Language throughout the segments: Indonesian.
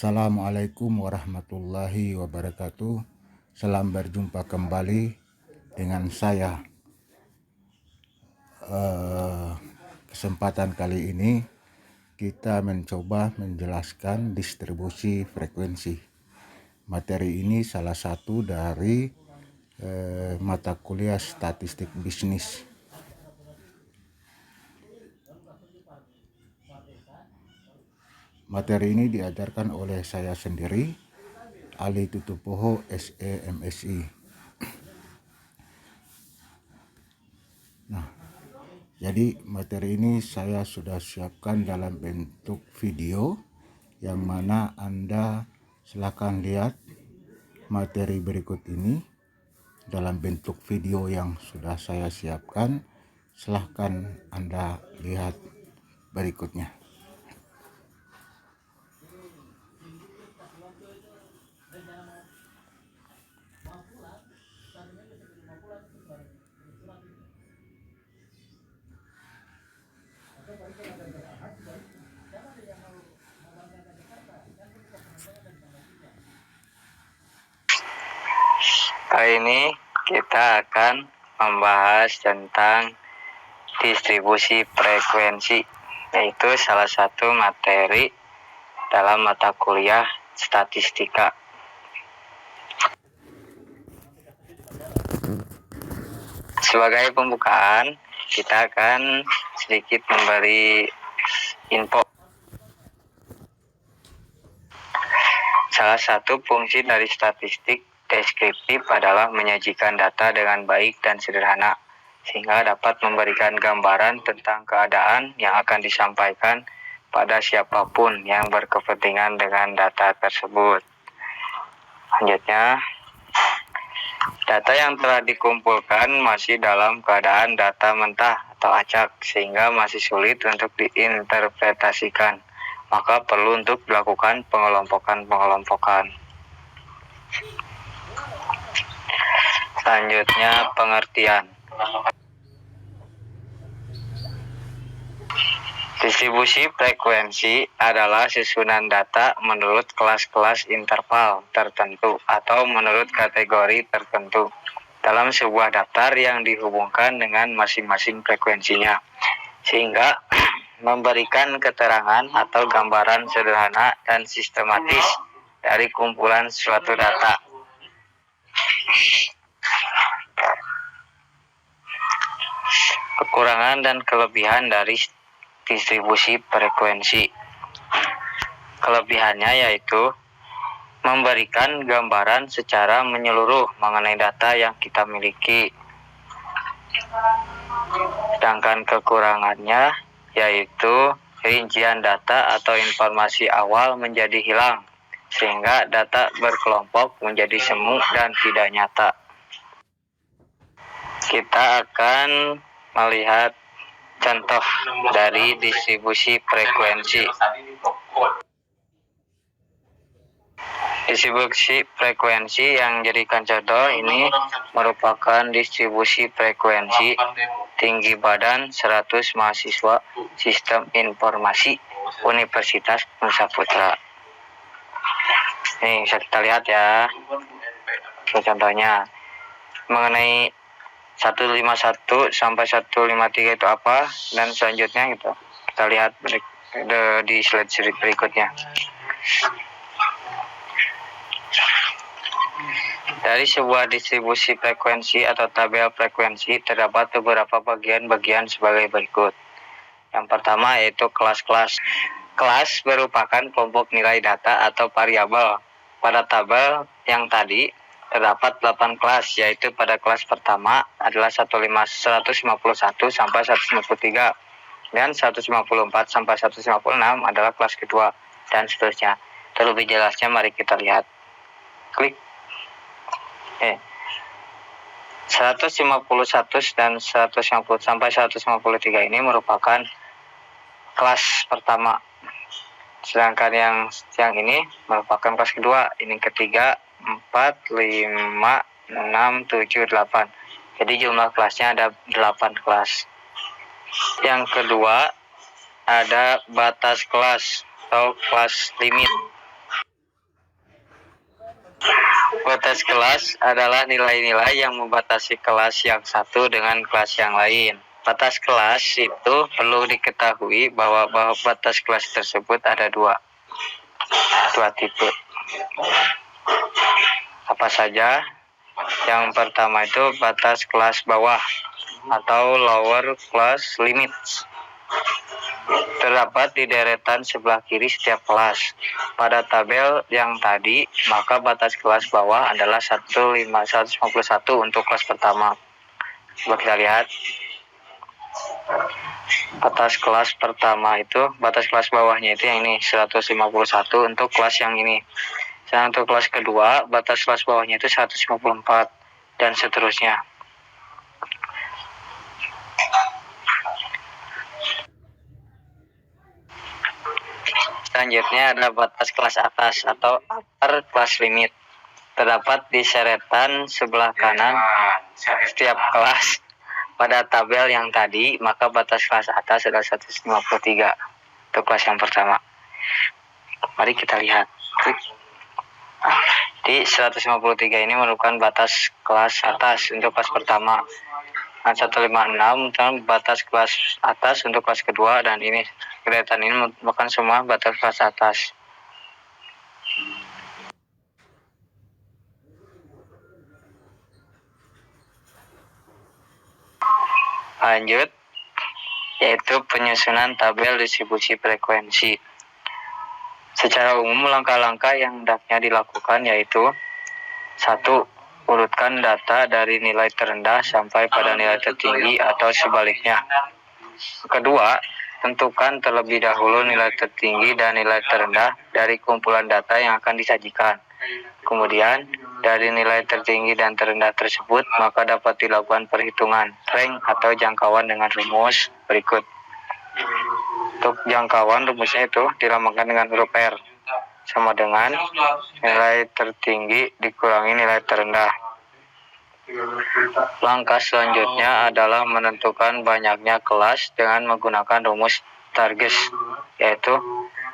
Assalamualaikum warahmatullahi wabarakatuh. Salam berjumpa kembali dengan saya. Kesempatan kali ini kita mencoba menjelaskan distribusi frekuensi. Materi ini salah satu dari mata kuliah statistik bisnis. Materi ini diajarkan oleh saya sendiri, Ali Tutupoho, SE MSI. Jadi materi ini saya sudah siapkan dalam bentuk video, yang mana Anda silakan lihat materi berikut ini dalam bentuk video yang sudah saya siapkan. Silahkan Anda lihat berikutnya. Kali ini kita akan membahas tentang distribusi frekuensi, yaitu salah satu materi dalam mata kuliah statistika. Sebagai pembukaan, kita akan sedikit memberi info. Salah satu fungsi dari statistik deskriptif adalah menyajikan data dengan baik dan sederhana, sehingga dapat memberikan gambaran tentang keadaan yang akan disampaikan pada siapapun yang berkepentingan dengan data tersebut. Selanjutnya, data yang telah dikumpulkan masih dalam keadaan data mentah atau acak, sehingga masih sulit untuk diinterpretasikan. Maka perlu untuk dilakukan pengelompokan. Selanjutnya, pengertian. Distribusi frekuensi adalah susunan data menurut kelas-kelas interval tertentu atau menurut kategori tertentu dalam sebuah daftar yang dihubungkan dengan masing-masing frekuensinya, sehingga memberikan keterangan atau gambaran sederhana dan sistematis dari kumpulan suatu data. Kekurangan dan kelebihan dari distribusi frekuensi. Kelebihannya yaitu memberikan gambaran secara menyeluruh mengenai data yang kita miliki. Sedangkan kekurangannya yaitu rincian data atau informasi awal menjadi hilang, sehingga data berkelompok menjadi semu dan tidak nyata. Kita akan melihat contoh dari distribusi frekuensi. Distribusi frekuensi yang jadikan contoh ini merupakan distribusi frekuensi tinggi badan 100 mahasiswa Sistem Informasi Universitas Nusa Putra. Nih, bisa kita lihat ya. Contohnya mengenai 151 sampai 153 itu apa, dan selanjutnya gitu. Kita lihat di slide berikutnya. Dari sebuah distribusi frekuensi atau tabel frekuensi terdapat beberapa bagian-bagian sebagai berikut. Yang pertama yaitu kelas-kelas. Kelas merupakan kelompok nilai data atau variabel. Pada tabel yang tadi terdapat 8 kelas, yaitu pada kelas pertama adalah 151 sampai 153, dan 154 sampai 156 adalah kelas kedua, dan seterusnya. Terlebih jelasnya mari kita lihat. Klik. 151 dan 150 sampai 153 ini merupakan kelas pertama. Sedangkan yang ini merupakan kelas kedua. Ini ketiga, 4, 5, 6, 7, 8. Jadi jumlah kelasnya ada 8 kelas. Yang kedua, ada batas kelas atau kelas limit. Batas kelas adalah nilai-nilai yang membatasi kelas yang satu dengan kelas yang lain. Batas kelas itu perlu diketahui bahwa batas kelas tersebut ada dua tipe. Apa saja? Yang pertama itu batas kelas bawah atau lower class limits. Terdapat di deretan sebelah kiri setiap kelas. Pada tabel yang tadi, maka batas kelas bawah adalah 151 untuk kelas pertama. Coba kita lihat. Batas kelas pertama itu, batas kelas bawahnya itu yang ini, 151 untuk kelas yang ini. Dan untuk kelas kedua, batas kelas bawahnya itu 154, dan seterusnya. Selanjutnya adalah batas kelas atas atau upper class limit. Terdapat di seretan sebelah kanan setiap kelas. Pada tabel yang tadi, maka batas kelas atas adalah 153 untuk kelas yang pertama. Mari kita lihat. Di 153 ini merupakan batas kelas atas untuk kelas pertama. Dan 156 tentang batas kelas atas untuk kelas kedua, dan ini kelihatan ini merupakan semua batas kelas atas. Lanjut, yaitu penyusunan tabel distribusi frekuensi. Secara umum langkah-langkah yang hendaknya dilakukan yaitu 1. Urutkan data dari nilai terendah sampai pada nilai tertinggi atau sebaliknya. Kedua, tentukan terlebih dahulu nilai tertinggi dan nilai terendah dari kumpulan data yang akan disajikan. Kemudian, dari nilai tertinggi dan terendah tersebut, maka dapat dilakukan perhitungan rank atau jangkauan dengan rumus berikut. Untuk jangkauan, rumusnya itu dilambangkan dengan huruf R, sama dengan nilai tertinggi dikurangi nilai terendah. Langkah selanjutnya adalah menentukan banyaknya kelas dengan menggunakan rumus Targes, yaitu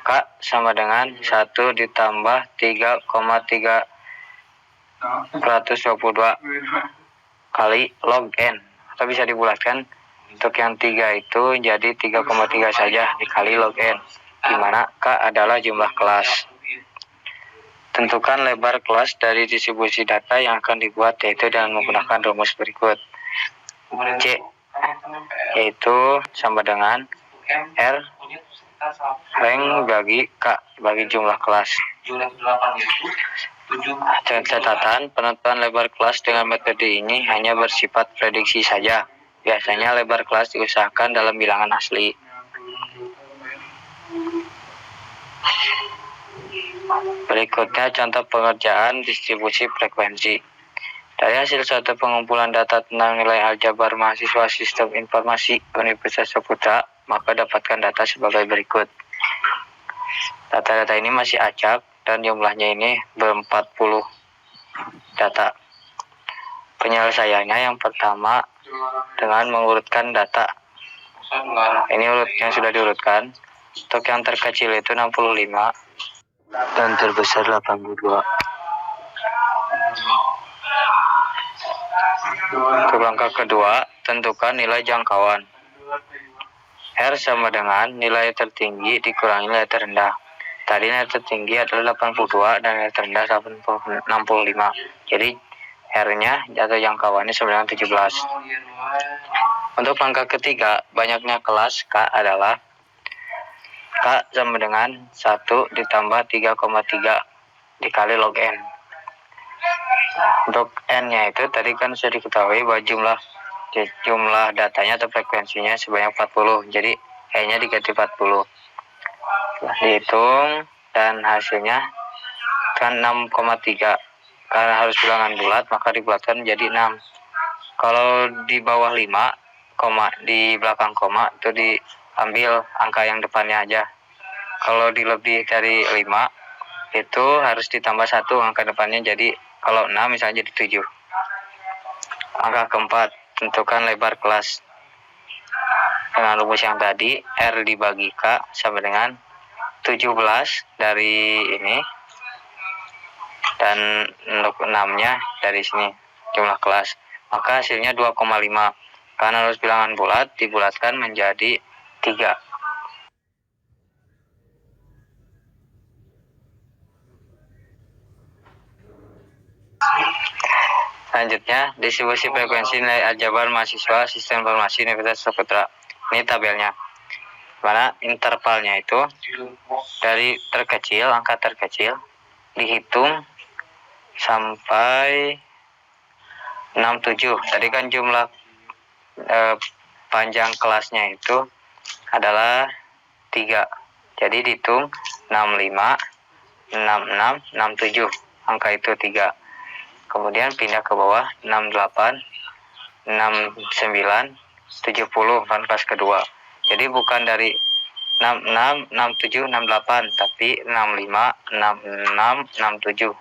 K sama dengan 1 ditambah 3,322 kali log N. Atau bisa dibulatkan, untuk yang 3 itu jadi 3,3 saja dikali log N, di mana K adalah jumlah kelas. Tentukan lebar kelas dari distribusi data yang akan dibuat, yaitu dengan menggunakan rumus berikut. C, yaitu sama dengan R rank bagi K bagi jumlah kelas. Catatan, penentuan lebar kelas dengan metode ini hanya bersifat prediksi saja. Biasanya lebar kelas diusahakan dalam bilangan asli. Berikutnya contoh pengerjaan distribusi frekuensi. Dari hasil suatu pengumpulan data tentang nilai aljabar mahasiswa Sistem Informasi Universitas Saputra, maka dapatkan data sebagai berikut. Data-data ini masih acak dan jumlahnya ini ber-40 data. Penyelesaiannya yang pertama dengan mengurutkan data. Ini urut yang sudah diurutkan. Untuk yang terkecil itu 65 dan terbesar 82. Untuk langkah kedua, tentukan nilai jangkauan. R sama dengan nilai tertinggi dikurangi nilai terendah. Tadi nilai tertinggi adalah 82 dan nilai terendah 65. Jadi R-nya atau jangkauannya sama dengan 17. Untuk langkah ketiga, banyaknya kelas K adalah K sama dengan 1 ditambah 3,3 dikali log N. Untuk N-nya itu tadi kan sudah diketahui bahwa jumlah datanya atau frekuensinya sebanyak 40. Jadi E-nya diganti 40. Setelah dihitung dan hasilnya kan 6,3. Karena harus bilangan bulat, maka dibulatkan menjadi 6. Kalau di bawah 5, di belakang koma itu diambil angka yang depannya aja. Kalau di lebih dari 5 itu harus ditambah 1 angka depannya, jadi kalau 6 misalnya jadi 7. Angka keempat, tentukan lebar kelas. Dengan rumus yang tadi, R dibagi K sama dengan 17 dari ini dan untuk 6-nya dari sini jumlah kelas. Maka hasilnya 2,5. Karena harus bilangan bulat, dibulatkan menjadi 3. Selanjutnya, distribusi frekuensi nilai aljabar mahasiswa Sistem Informasi Universitas Saputra. Ini tabelnya. Mana intervalnya itu dari terkecil, angka terkecil, dihitung sampai 67. Tadi kan jumlah panjang kelasnya itu adalah 3. Jadi dihitung 65, 66, 67. Angka itu 3. Kemudian pindah ke bawah 68, 69, 70 kan kelas kedua. Jadi bukan dari 66, 67, 68, tapi 65, 66, 67.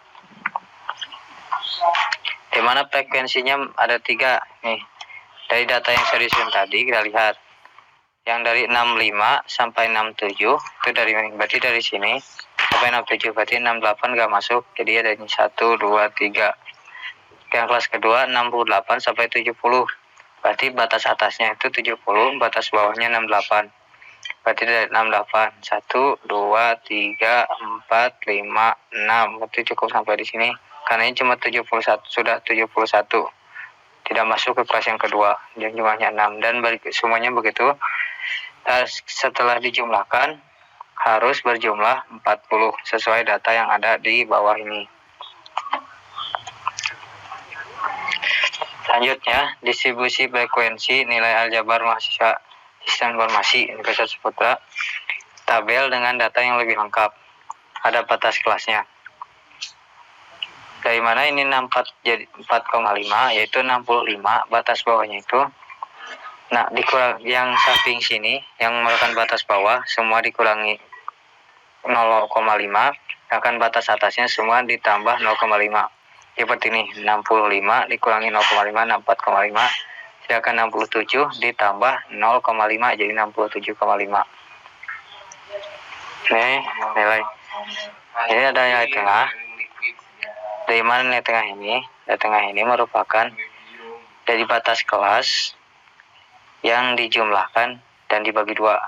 Di mana frekuensinya ada 3 nih. Dari data yang saya disusun tadi kita lihat. Yang dari 65 sampai 67 itu berarti dari sini sampai 67, berarti 68 gak masuk. Jadi ada ini 1, 2, 3. Yang kelas kedua 68 sampai 70. Berarti batas atasnya itu 70, batas bawahnya 68. Berarti dari 68 1, 2, 3, 4, 5, 6. Berarti cukup sampai di sini. Karena ini cuma 71, sudah 71. Tidak masuk ke kelas yang kedua. Yang jumlahnya 6 dan semuanya begitu. Setelah dijumlahkan harus berjumlah 40 sesuai data yang ada di bawah ini. Selanjutnya, distribusi frekuensi nilai aljabar mahasiswa Sistem Informasi Universitas Saputra. Tabel dengan data yang lebih lengkap. Ada batas kelasnya. Dari mana ini 64 jadi 4,5, yaitu 65 batas bawahnya itu. Nah, dikurang yang samping sini yang merupakan batas bawah semua dikurangi 0,5, akan batas atasnya semua ditambah 0,5. Seperti ini, 65 dikurangi 0,5, 64,5. Sedangkan 67 ditambah 0,5 jadi 67,5. Ini nilai. Ini ada nilai tengah. Dari mana nilai tengah ini? Nilai tengah ini merupakan dari batas kelas yang dijumlahkan dan dibagi 2.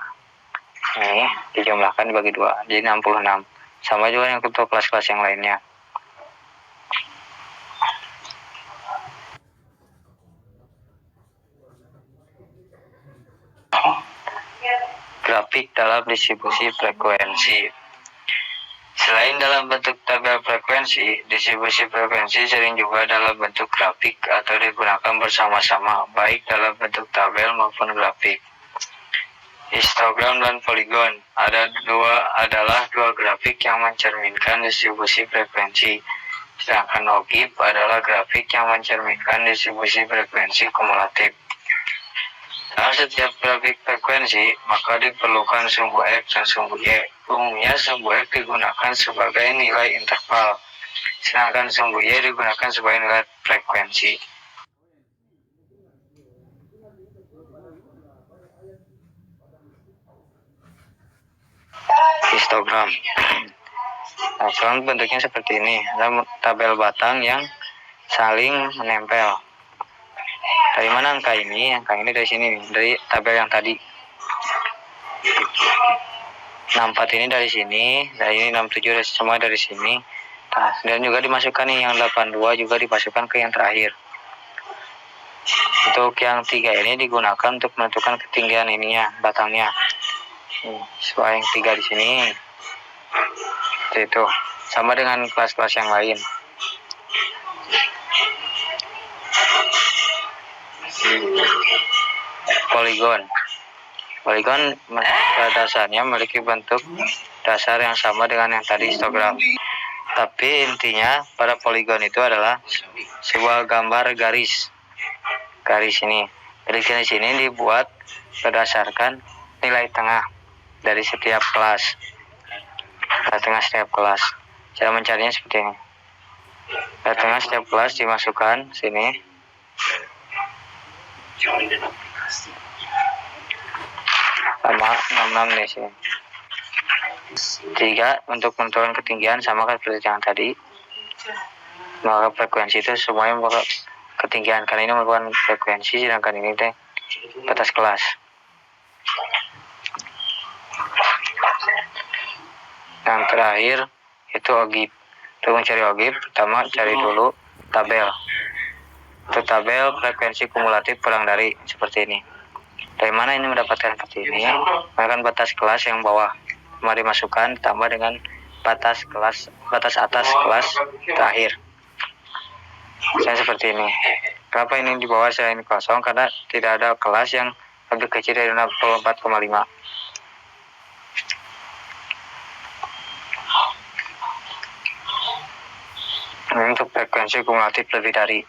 Ini dijumlahkan dibagi 2, jadi 66. Sama juga yang untuk kelas-kelas yang lainnya. Grafik dalam distribusi frekuensi. Selain dalam bentuk tabel frekuensi, distribusi frekuensi sering juga dalam bentuk grafik atau digunakan bersama-sama, baik dalam bentuk tabel maupun grafik. Histogram dan poligon adalah dua grafik yang mencerminkan distribusi frekuensi, sedangkan OGIF adalah grafik yang mencerminkan distribusi frekuensi kumulatif. Dalam setiap grafik frekuensi, maka diperlukan sumbu X dan sumbu Y. Umumnya sumbu X digunakan sebagai nilai interval, sedangkan sumbu Y digunakan sebagai nilai frekuensi. Histogram. Nah, bentuknya seperti ini. Ada tabel batang yang saling menempel. Dari mana angka ini? Angka ini dari sini, dari tabel yang tadi. 64 ini dari sini, dari ini 67 dari semua dari sini. Nah, dan juga dimasukkan nih yang 82 juga dimasukkan ke yang terakhir. Untuk yang 3 ini digunakan untuk menentukan ketinggian ininya, batangnya. Sesuai yang 3 di sini. Itu sama dengan kelas-kelas yang lain. Poligon pada dasarnya memiliki bentuk dasar yang sama dengan yang tadi histogram. Tapi intinya pada poligon itu adalah sebuah gambar garis ini. Garis ini dibuat berdasarkan nilai tengah dari setiap kelas. Nilai tengah setiap kelas. Cara mencarinya seperti ini. Nilai tengah setiap kelas dimasukkan sini. Sama 66 di sini. 3 untuk menentukan ketinggian sama kan seperti yang tadi. Maka frekuensi itu semuanya bakal ketinggian, karena ini merupakan frekuensi, sedangkan ini teh batas kelas. Yang terakhir itu ogib. Untuk mencari ogib, pertama cari dulu tabel. Untuk tabel frekuensi kumulatif kurang dari seperti ini. Dari mana ini mendapatkan seperti ini? Maka batas kelas yang bawah mari masukkan ditambah dengan batas atas kelas terakhir. Saya seperti ini. Kenapa ini di bawah saya ini kosong? Karena tidak ada kelas yang lebih kecil dari 64,5. Untuk frekuensi kumulatif lebih dari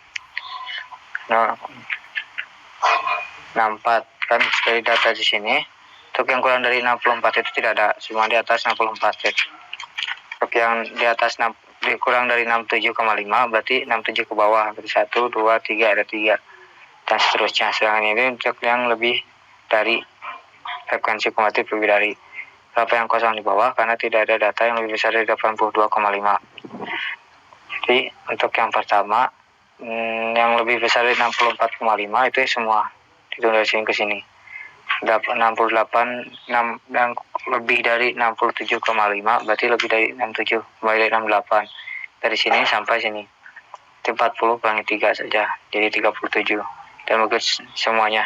64 kan dari data di sini. Untuk yang kurang dari 64 itu tidak ada, cuma di atas 64 ya. Untuk yang di atas kurang dari 67,5 berarti 67 ke bawah, berarti 1, 2, 3 ada 3 dan seterusnya. Sedangkan ini untuk yang lebih dari frekuensi kumulatif lebih dari. Berapa yang kosong di bawah? Karena tidak ada data yang lebih besar dari 82,5. Jadi untuk yang pertama yang lebih besar dari 64,5 itu semua hitung dari sini ke sini. 68 yang lebih dari 67,5 berarti lebih dari 67, kembali dari 68. Dari sini sampai sini. Itu 40 kurangi 3 saja, jadi 37. Dan mungkin semuanya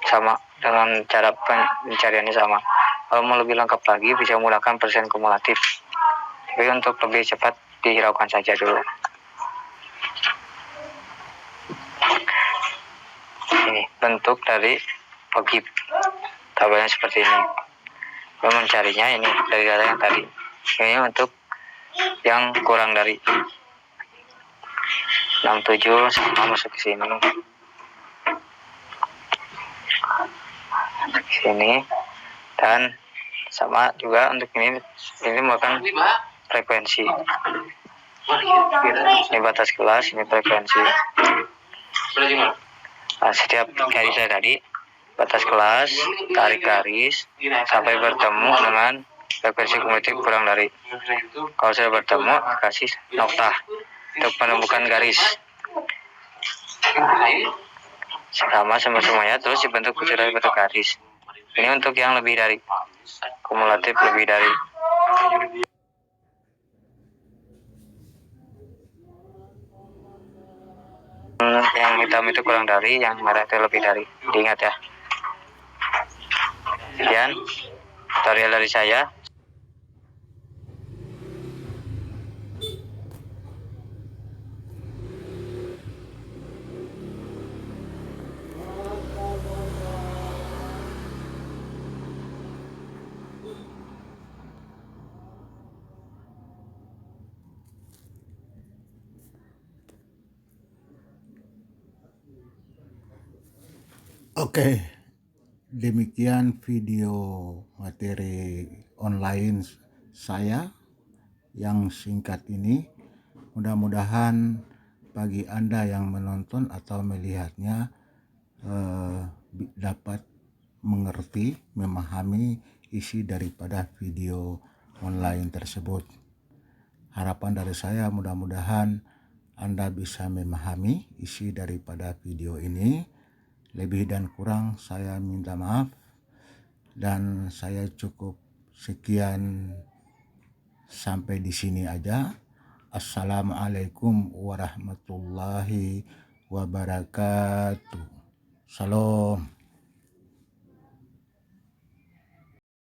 sama dengan cara pencariannya sama. Kalau mau lebih lengkap lagi bisa menggunakan persen kumulatif. Tapi untuk lebih cepat dihiraukan saja dulu. Ini bentuk dari ogib. Tabelnya seperti ini. Lalu mencarinya ini dari data yang tadi. Ini untuk yang kurang dari 67 sama masuk ke sini. Sini dan sama juga untuk ini merupakan frekuensi. Ini batas kelas, ini frekuensi. Nah, setiap garis saya tadi batas kelas, tarik garis sampai bertemu dengan frekuensi kumulatif kurang dari. Kalau sudah bertemu, kasih nokta untuk menemukan garis. Sama semuanya, terus dibentuk bentuk garis. Ini untuk yang lebih dari, kumulatif lebih dari. Yang hitam itu kurang dari, yang merah itu lebih dari. Diingat ya. Sekian tutorial dari saya. Oke, demikian video materi online saya yang singkat ini. Mudah-mudahan bagi Anda yang menonton atau melihatnya dapat mengerti, memahami isi daripada video online tersebut. Harapan dari saya mudah-mudahan Anda bisa memahami isi daripada video ini. Lebih dan kurang saya minta maaf, dan saya cukup sekian sampai di sini aja. Assalamualaikum warahmatullahi wabarakatuh. Salam.